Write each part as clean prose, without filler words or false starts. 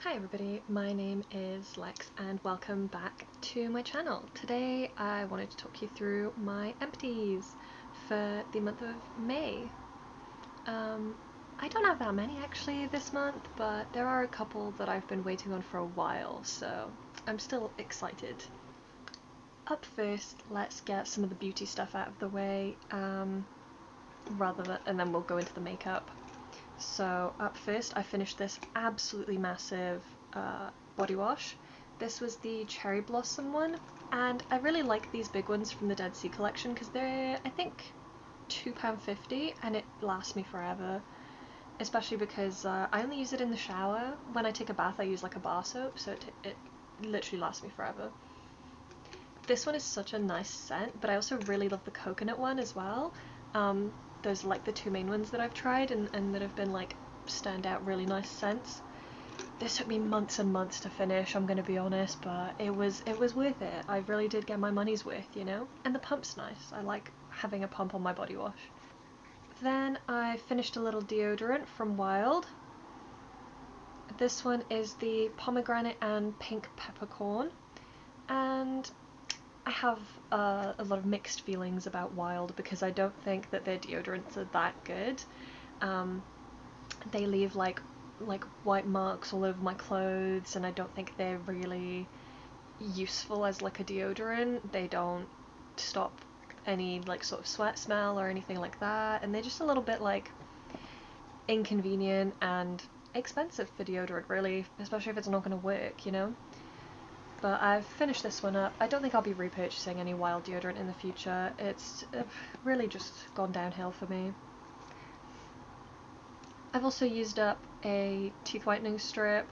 Hi everybody, my name is Lex and welcome back to my channel. Today I wanted to talk you through my empties for the month of May. I don't have that many actually this month, but there are a couple that I've been waiting on for a while, so I'm still excited. Up first, let's get some of the beauty stuff out of the way, and then we'll go into the makeup. So up first, I finished this absolutely massive body wash. This was the Cherry Blossom one, and I really like these big ones from the Dead Sea collection because they're, I think, £2.50 and it lasts me forever. Especially because I only use it in the shower. When I take a bath I use like a bar soap, so it literally lasts me forever. This one is such a nice scent, but I also really love the coconut one as well. Those are like the two main ones that I've tried and that have been like stand out really nice scents. This took me months and months to finish, I'm gonna be honest, but it was worth it. I really did get my money's worth, you know? And the pump's nice. I like having a pump on my body wash. Then I finished a little deodorant from Wild. This one is the pomegranate and pink peppercorn, and I have a lot of mixed feelings about Wild because I don't think that their deodorants are that good. They leave like white marks all over my clothes, and I don't think they're really useful as like a deodorant. They don't stop any like sort of sweat smell or anything like that, and they're just a little bit like inconvenient and expensive for deodorant, really, especially if it's not going to work, you know? But I've finished this one up. I don't think I'll be repurchasing any Wild deodorant in the future. It's really just gone downhill for me. I've also used up a teeth whitening strip.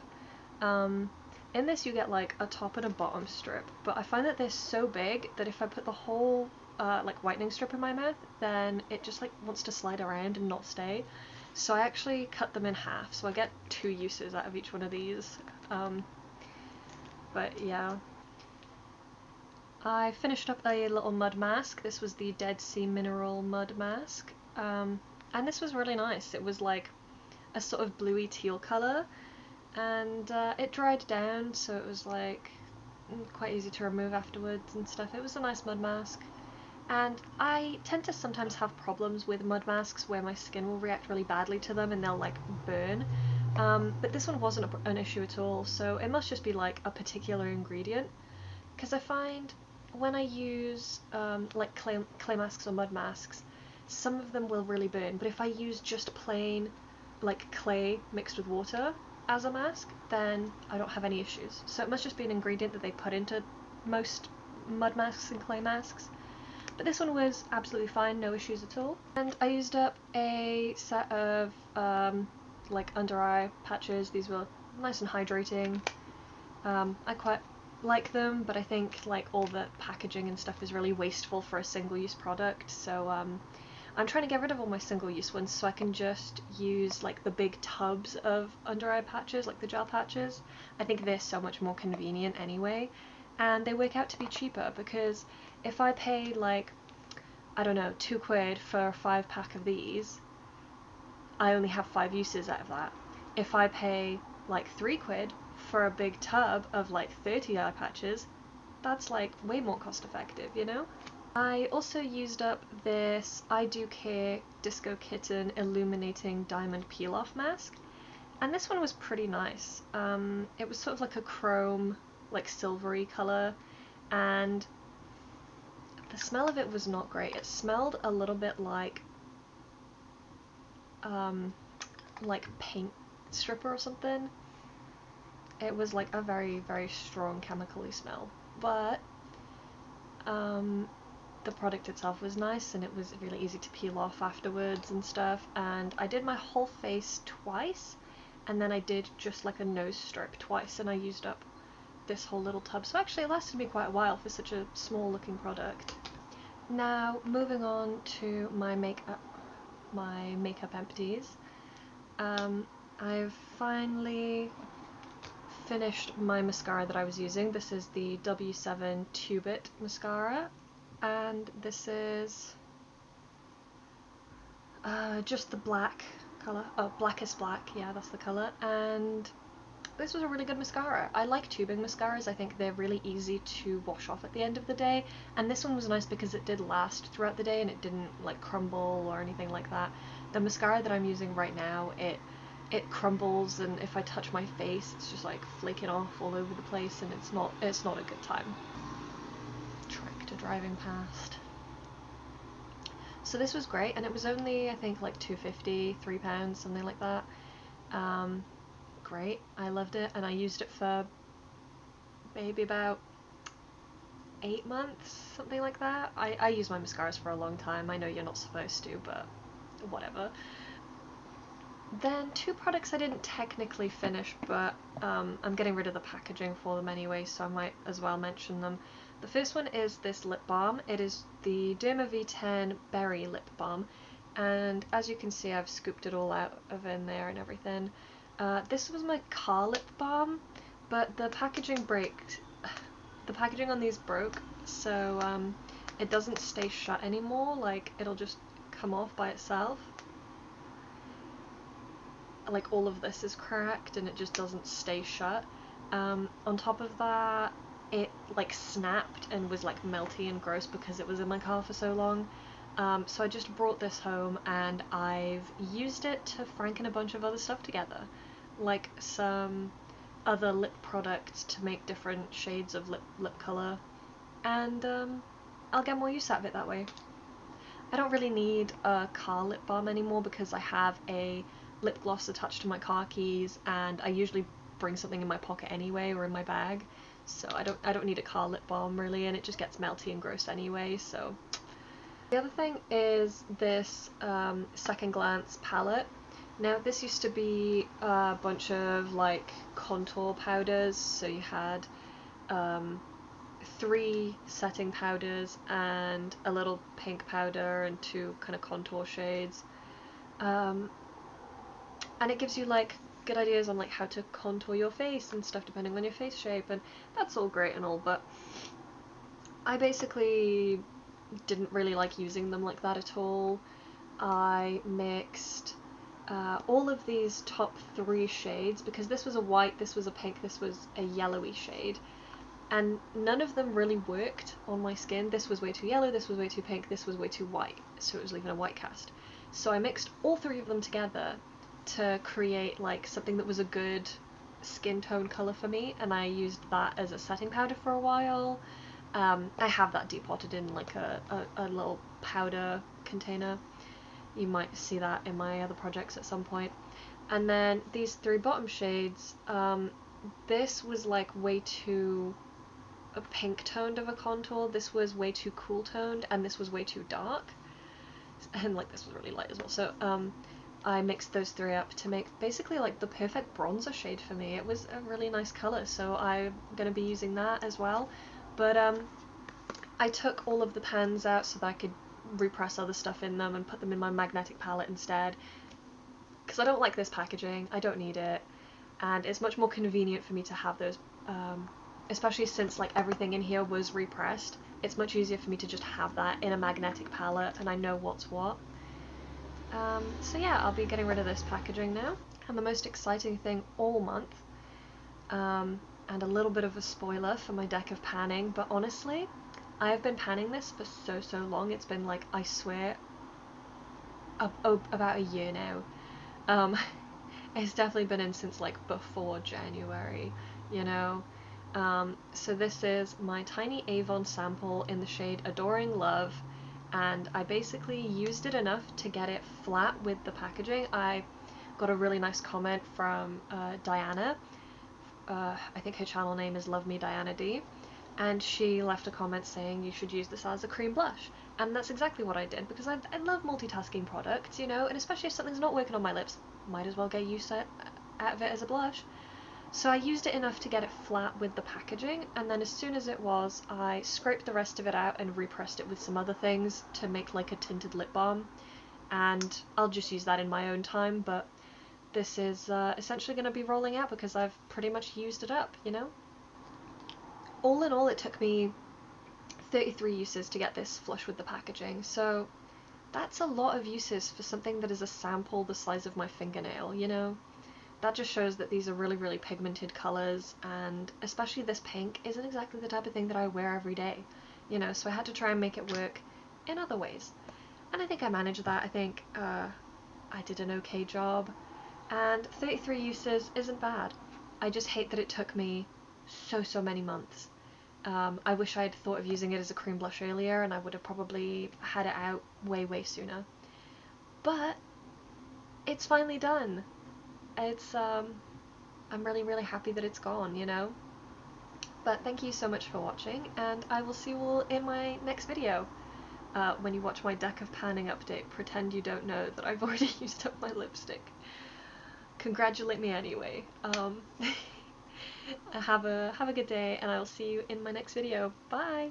In this you get like a top and a bottom strip, but I find that they're so big that if I put the whole like whitening strip in my mouth, then it just like wants to slide around and not stay. So I actually cut them in half, so I get 2 uses out of each one of these. But yeah. I finished up a little mud mask. This was the Dead Sea Mineral Mud Mask. And this was really nice. It was like a sort of bluey teal colour, and it dried down, so it was like quite easy to remove afterwards and stuff. It was a nice mud mask. And I tend to sometimes have problems with mud masks where my skin will react really badly to them and they'll like burn. But this one wasn't an issue at all, so it must just be like a particular ingredient. Because I find when I use like clay masks or mud masks, some of them will really burn, but if I use just plain like clay mixed with water as a mask, then I don't have any issues. So it must just be an ingredient that they put into most mud masks and clay masks. But this one was absolutely fine, no issues at all. And I used up a set of like under eye patches. These were nice and hydrating. I quite like them, but I think like all the packaging and stuff is really wasteful for a single-use product, so I'm trying to get rid of all my single-use ones so I can just use like the big tubs of under eye patches, like the gel patches. I think they're so much more convenient anyway, and they work out to be cheaper because if I pay like, I don't know, £2 for a 5-pack of these, I only have 5 uses out of that. If I pay like £3 for a big tub of like 30 eye patches, that's like way more cost effective, you know? I also used up this I Do Care Disco Kitten Illuminating Diamond Peel Off Mask, and this one was pretty nice. It was sort of like a chrome, like silvery colour, and the smell of it was not great. It smelled a little bit like paint stripper or something. It was like a very, very strong chemically smell, but the product itself was nice and it was really easy to peel off afterwards and stuff. And I did my whole face twice, and then I did just like a nose strip twice, and I used up this whole little tub. So actually it lasted me quite a while for such a small looking product. Now moving on to my makeup empties. I've finally finished my mascara that I was using. This is the W7 2-bit mascara, and this is just the black colour. Oh, Blackest Black, yeah, that's the colour. And this was a really good mascara. I like tubing mascaras. I think they're really easy to wash off at the end of the day, and this one was nice because it did last throughout the day and it didn't like crumble or anything like that. The mascara that I'm using right now, it crumbles, and if I touch my face it's just like flaking off all over the place, and it's not a good time. Tractor driving past. So this was great, and it was only I think like £2.50, £3, something like that. Great, I loved it, and I used it for maybe about 8 months, something like that. I use my mascaras for a long time. I know you're not supposed to, but whatever. Then two products I didn't technically finish, but I'm getting rid of the packaging for them anyway, so I might as well mention them. The first one is this lip balm. It is the Derma V10 Berry Lip Balm, and as you can see I've scooped it all out of in there and everything. This was my car lip balm, but the packaging on these broke, so it doesn't stay shut anymore, like it'll just come off by itself. Like all of this is cracked and it just doesn't stay shut. On top of that, it like snapped and was like melty and gross because it was in my car for so long. So I just brought this home and I've used it to franken a bunch of other stuff together, like some other lip products to make different shades of lip colour, and I'll get more use out of it that way. I don't really need a car lip balm anymore because I have a lip gloss attached to my car keys, and I usually bring something in my pocket anyway or in my bag, so I don't need a car lip balm really, and it just gets melty and gross anyway. So the other thing is this Second Glance palette. Now this used to be a bunch of like contour powders, so you had 3 setting powders and a little pink powder and 2 kind of contour shades, and it gives you like good ideas on like how to contour your face and stuff depending on your face shape, and that's all great and all, but I basically didn't really like using them like that at all. I mixed all of these top 3 shades, because this was a white, this was a pink, this was a yellowy shade, and none of them really worked on my skin. This was way too yellow, this was way too pink, this was way too white, so it was leaving a white cast. So I mixed all 3 of them together to create like something that was a good skin tone colour for me, and I used that as a setting powder for a while. I have that depotted in like a little powder container. You might see that in my other projects at some point. And then these 3 bottom shades, this was like way too a pink toned of a contour, this was way too cool toned, and this was way too dark, and like this was really light as well. So I mixed those 3 up to make basically like the perfect bronzer shade for me. It was a really nice colour, so I'm going to be using that as well. But I took all of the pans out so that I could repress other stuff in them and put them in my magnetic palette instead, because I don't like this packaging, I don't need it, and it's much more convenient for me to have those, especially since like everything in here was repressed. It's much easier for me to just have that in a magnetic palette and I know what's what. So yeah, I'll be getting rid of this packaging now. And the most exciting thing all month, and a little bit of a spoiler for my deck of panning, but honestly, I have been panning this for so long. It's been like, I swear, about a year now. It's definitely been in since like before January, you know. So this is my tiny Avon sample in the shade Adoring Love, and I basically used it enough to get it flat with the packaging. I got a really nice comment from Diana. I think her channel name is Love Me Diana D, and she left a comment saying you should use this as a cream blush, and that's exactly what I did, because I love multitasking products, you know, and especially if something's not working on my lips, might as well get use out of it as a blush. So I used it enough to get it flat with the packaging, and then as soon as it was, I scraped the rest of it out and repressed it with some other things to make like a tinted lip balm, and I'll just use that in my own time, but this is essentially going to be rolling out because I've pretty much used it up, you know? All in all, it took me 33 uses to get this flush with the packaging, so that's a lot of uses for something that is a sample the size of my fingernail, you know? that just shows that these are really, really pigmented colours, and especially this pink isn't exactly the type of thing that I wear every day, you know, so I had to try and make it work in other ways. And I think I managed that. I think I did an okay job, and 33 uses isn't bad. I just hate that it took me so many months. I wish I'd thought of using it as a cream blush earlier, and I would have probably had it out way sooner. But it's finally done. It's I'm really happy that it's gone, you know? But thank you so much for watching, and I will see you all in my next video. When you watch my deck of panning update, pretend you don't know that I've already used up my lipstick. Congratulate me anyway. Have a good day, and I'll see you in my next video. Bye!